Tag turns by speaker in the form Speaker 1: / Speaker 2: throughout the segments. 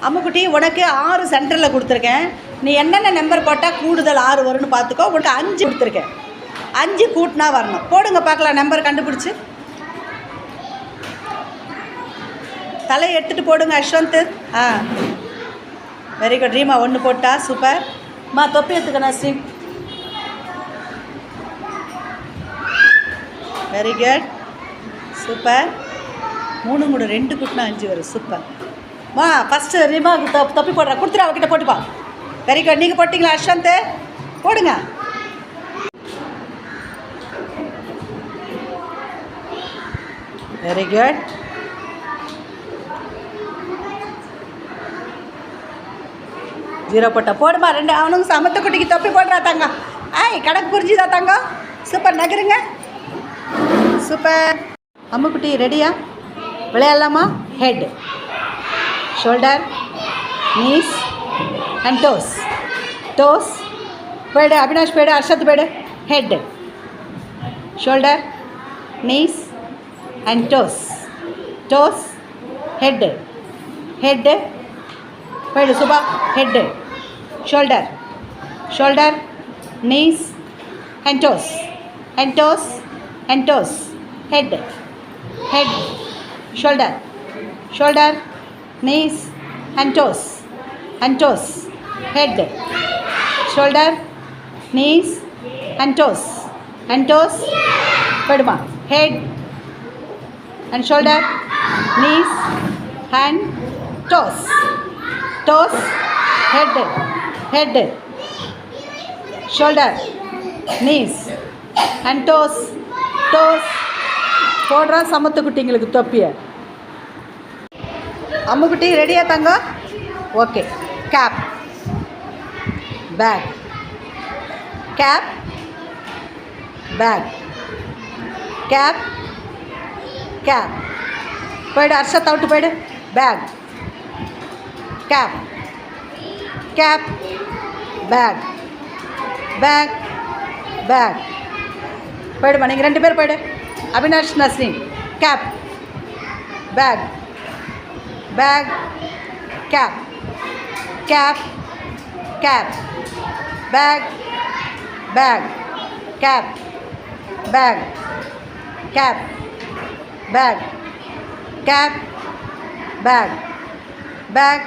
Speaker 1: அம்முக்குட்டி உனக்கு 6 சென்டரில் கொடுத்துருக்கேன். நீ என்னென்ன நம்பர் போட்டால் கூடுதல் 6 வரும்னு பார்த்துக்கோ. உனக்கு 5 கொடுத்துருக்கேன். 5 கூட்டினா வரணும். போடுங்க பார்க்கலாம். நம்பர் கண்டுபிடிச்சி தலையை எடுத்துகிட்டு போடுங்க அஸ்வந்த். Very good. ரீமா 1 போட்டா. சூப்பர். தொப்பி எடுத்துக்கண்ணா ஸ்ரீ. Very good. சூப்பர். 3 கூட 2 கூட்டினா 5 வரும். சூப்பர். ஃபஸ்ட்டு ரீமாவுக்கு தொப்பி போடுறா. கொடுத்துரு, அவகிட்ட போட்டுப்பா. Very good. நீங்கள் போட்டிங்களா அஸ்வந்த்? போடுங்க. Very good. ஜீரோ போட்டா. போடுமா. 2 அவனுங்க சமத்த குட்டிக்கு தொப்பி போடுறா தங்க. கணக்கு புரிஞ்சுதா தங்க? சூப்பர். நகருங்க. சூப்பர். அம்முக்குட்டி ரெடியா? விளையாடலாமா? Head, shoulder, knees and toes. Toes போய்டு. அவினாஷ் போய்டு. அர்ஷத் போய்டு. Head, shoulder, knees and toes. Toes, head, head போய்டு. Subha. Head, shoulder, shoulder, knees and toes. And toes and toes. Head, head, shoulder, shoulder, knees and toes. And toes. Head, shoulder, knees and toes. And toes. Padma. Head and shoulder, knees and toes. Toes, head, head, shoulder, knees and toes. Toes போடுறா. சமத்து குட்டிங்களுக்கு தொப்பிய. அம்முக்குட்டி ரெடியா தங்க? Okay. Cap, back, cap, back, cap, cap போய்டு. Arshad out போய்டு. Back, cap, cap, back, back, back போய்டுமா. நீங்கள் 2 பேர் போய்டு. Avinash, Nasreen. Cap, back, back, cap, cap, cap, back, back, cap, back, cap, back, cap, back, back,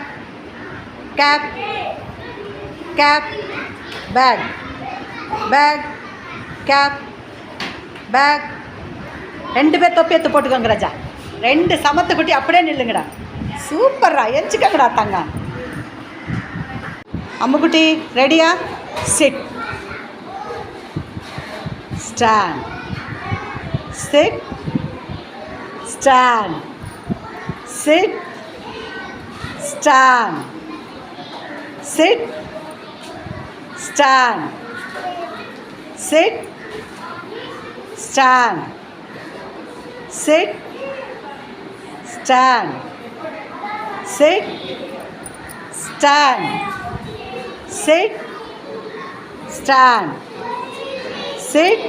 Speaker 1: cap, cap, back, back, cap, back. 2 பேர் தொப்பி எடுத்து போட்டுக்கோங்க ராஜா. 2 சமத்து குட்டி அப்படியே நில்லுங்கடா. சூப்பர்ரா. எஞ்சிக்கங்கடா தாங்க. அம்முக்குட்டி ரெடியா? Sit, stand, sit, stand, sit, stand, sit, stand, sit, stand, sit, stand, sit, stand, sit, stand, sit,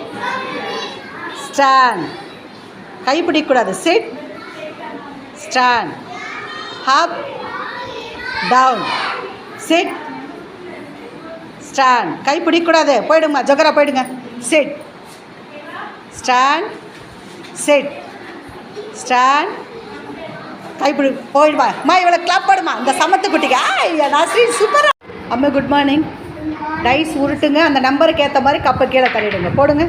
Speaker 1: stand. கை பிடிக்கக்கூடாது. Sit, stand, up, down, sit, stand. கை பிடிக்கக்கூடாது. போயிடுங்க. ஜொகரா போயிடுங்க. Sit, stand, sit, stand. கைப்பிடி போயிடுமா. இவ்வளோ கிளப் போடுமா இந்த சமத்து குட்டிக்கு. நாஸ்ரீ சூப்பராக. அம்மா குட் மார்னிங். டைஸ் உருட்டுங்க. அந்த நம்பருக்கு ஏற்ற மாதிரி கப்பை கீழே தள்ளிடுங்க. போடுங்க.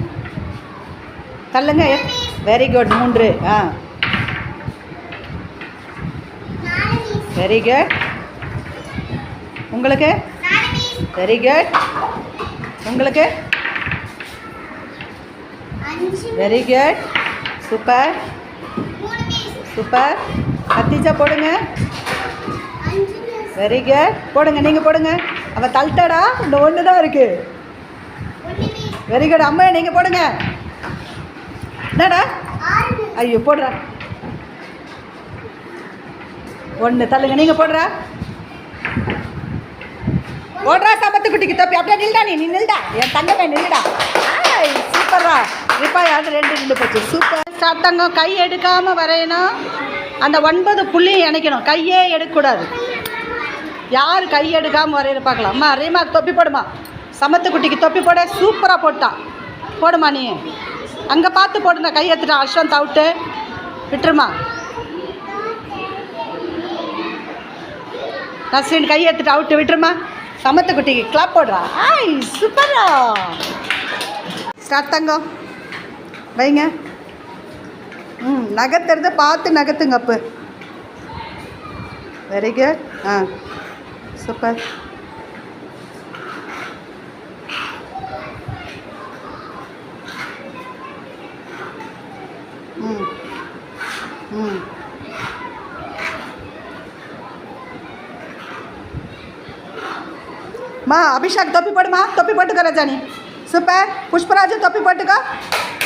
Speaker 1: தள்ளுங்க. Very good. 3. Very good. உங்களுக்கு வெரி குட். உங்களுக்கு வெரி குட். Super, super. கத்திச்சா போடுங்க. Very good. போடுங்க. நீங்கள் போடுங்க. அவள் தள்ளிட்டாடா. இந்த 1 தான் இருக்குது. Very good. அம்மா நீங்கள் போடுங்க. என்னடா? ஐயோ போடுறா. 1 தள்ளுங்க. நீங்கள் போடுறா. ஓடுறா. சமத்து குட்டிக்கு தொப்பி. அப்படியே நில்டா. நீ நில்டா. என் தங்கமே நில்டா. சூப்பரா. ரிப்பா யாரு 2 நின்று போச்சு. சூப்பர். ஸ்டார்ட் தங்கம். கை எடுக்காமல் வரையணும். அந்த 9 புள்ளியும் இணைக்கணும். கையே எடுக்கக்கூடாது. யார் கை எடுக்காமல் வரையிற பார்க்கலாம். அம்மா ரீமா தொப்பி போடுமா. சமத்துக்குட்டிக்கு தொப்பி போட சூப்பராக போட்டான். போடுமா நீ. அங்கே பார்த்து போடுனா கை எடுத்துட்டான். அஸ்வந்த் அவுட்டு. விட்டுருமா. நஸ்ரீன் கை எடுத்துட்டு அவுட்டு. விட்டுருமா. சமத்துக்குட்டிக்கு கிளாப் போடுறா. ஆய் சூப்பரா. ஸ்டார்ட் தங்கம் வைங்க. நகர்த்துறத பார்த்து நகர்த்துங்க. அப்பு வெரி குட். சூப்பர். மா அபிஷேக் தொப்பி போடுமா. தொப்பி போட்டுக்கோ ரஜானி. சூப்பர். புஷ்பராஜ் தொப்பி போட்டுக்கோ.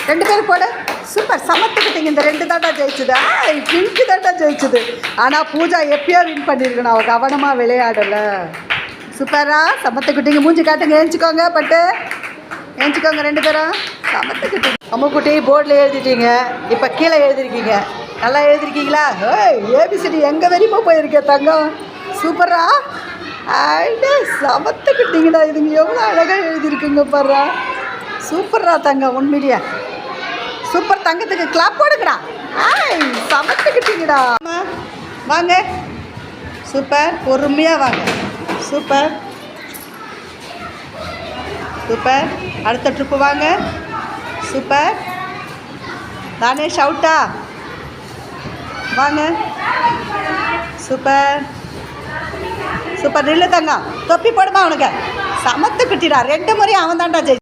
Speaker 1: 2 பேர் போடு. சூப்பர். சமத்துக்கிட்டீங்க. இந்த 2 தாண்டா ஜெயிச்சுது. பிங்க்கு தாண்டா ஜெயிச்சுது. ஆனால் பூஜா எப்பயோ வின் பண்ணியிருக்கணும். அவள் கவனமாக விளையாடலை. சூப்பரா. சமத்துக்கிட்டீங்க. மூஞ்சி காட்டுங்க. ஏஞ்சிக்கோங்க. பட்டு ஏஞ்சிக்கோங்க 2 பேரும். சமத்துக்கிட்டீங்க. அம்முக்குட்டி போர்டில் எழுதிட்டீங்க. இப்போ கீழே எழுதிருக்கீங்க. நல்லா எழுதிருக்கீங்களா. ஏபிசிடி எங்கே வரையுமா போயிருக்கேன் தங்கம். சூப்பரா. சமத்துக்கிட்டீங்கடா. இதுங்க எவ்வளோ அழகாக எழுதியிருக்குங்க பாருறா. சூப்பர்ரா தங்கம். உண்மையிலேயே சூப்பர். தங்கத்துக்கு கிளாப் போடுங்கடா. சமத்துக்கிட்டீங்கடா. வாங்க. சூப்பர். பொறுமையாக வாங்க. Super super. அடுத்த ட்ரிப்பு வாங்க. சூப்பர். தானேஷ் அவுட்டா. வாங்க. Super super. நில்லு தங்கம். தொப்பி போடுமா அவனுக்கு. சமத்துக்கிட்டிடா. 2 முறையும் அவன் தான்டா ஜெயிச்சு.